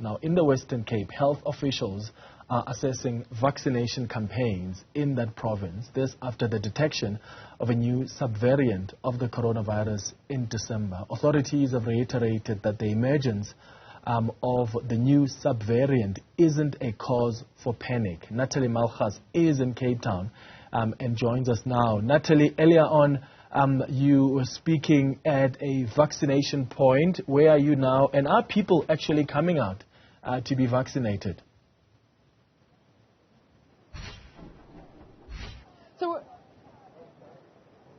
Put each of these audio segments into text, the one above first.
Now, in the Western Cape, health officials are assessing vaccination campaigns in that province. This after the detection of a new subvariant of the coronavirus in December. Authorities have reiterated that the emergence of the new subvariant isn't a cause for panic. Natalie Malgas is in Cape Town and joins us now. Natalie, earlier on, you were speaking at a vaccination point. Where are you now? And are people actually coming out to be vaccinated? So,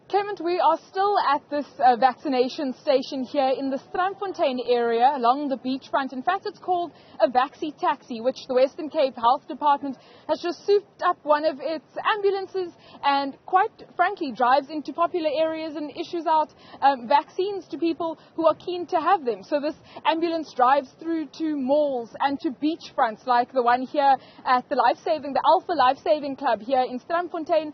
Clement, we are still at this vaccination station here in the Strandfontein area along the beachfront. In fact, it's called a Vaxi Taxi, which the Western Cape Health Department has just souped up one of its ambulances and, quite frankly, drives into popular areas and issues out vaccines to people who are keen to have them. So this ambulance drives through to malls and to beachfronts like the one here at the Alpha Life Saving Club here in Strandfontein,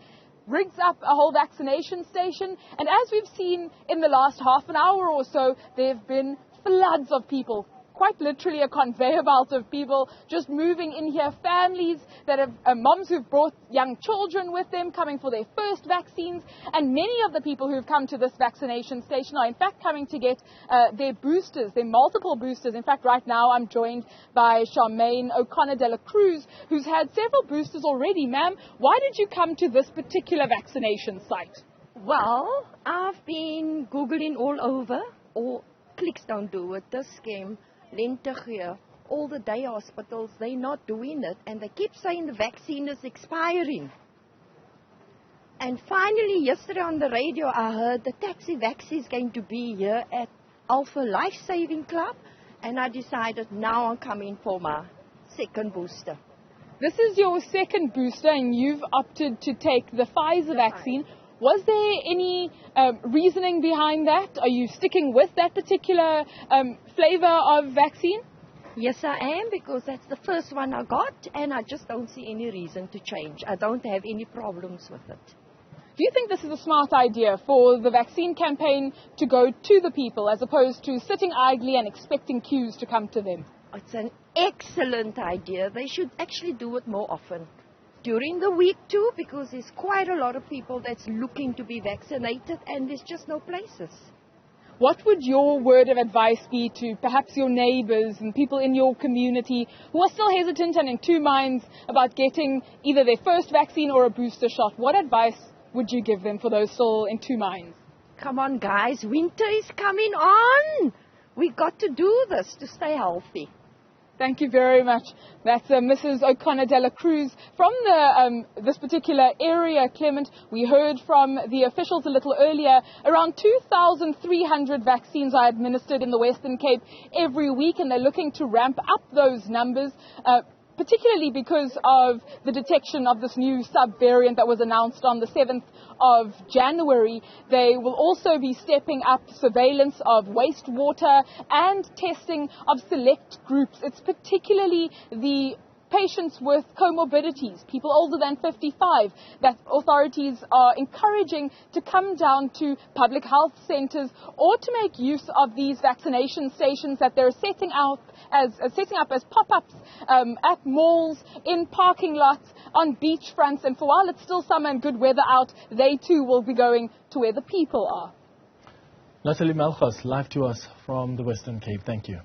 rigs up a whole vaccination station, and as we've seen in the last half an hour or so, there have been floods of people, quite literally a conveyor belt of people just moving in here, families that have, moms who've brought young children with them coming for their first vaccines, and many of the people who've come to this vaccination station are in fact coming to get their boosters, their multiple boosters. In fact, right now I'm joined by Charmaine O'Connor de la Cruz, who's had several boosters already. Ma'am, why did you come to this particular vaccination site? Well, I've been Googling all over, or clicks don't do it, this scheme. Lentegeur, all the day hospitals, they're not doing it, and they keep saying the vaccine is expiring. And finally, yesterday on the radio, I heard the taxi vaccine is going to be here at Alpha Life Saving Club, and I decided now I'm coming for my second booster. This is your second booster, and you've opted to take the Pfizer vaccine. Was there any reasoning behind that? Are you sticking with that particular flavor of vaccine? Yes, I am, because that's the first one I got, and I just don't see any reason to change. I don't have any problems with it. Do you think this is a smart idea for the vaccine campaign to go to the people as opposed to sitting idly and expecting queues to come to them? It's an excellent idea. They should actually do it more often. During the week too, because there's quite a lot of people that's looking to be vaccinated and there's just no places. What would your word of advice be to perhaps your neighbors and people in your community who are still hesitant and in two minds about getting either their first vaccine or a booster shot? What advice would you give them for those still in two minds? Come on guys, winter is coming on. We got to do this to stay healthy. Thank you very much. That's Mrs. O'Connor de la Cruz from this particular area, Clement. We heard from the officials a little earlier. Around 2,300 vaccines are administered in the Western Cape every week, and they're looking to ramp up those numbers, particularly because of the detection of this new subvariant that was announced on the 7th of January. They will also be stepping up surveillance of wastewater and testing of select groups. It's particularly the patients with comorbidities, people older than 55, that authorities are encouraging to come down to public health centres or to make use of these vaccination stations that they're setting up as pop-ups at malls, in parking lots, on beach fronts. And for while it's still summer and good weather out, they too will be going to where the people are. Natalie Malgas, live to us from the Western Cape. Thank you.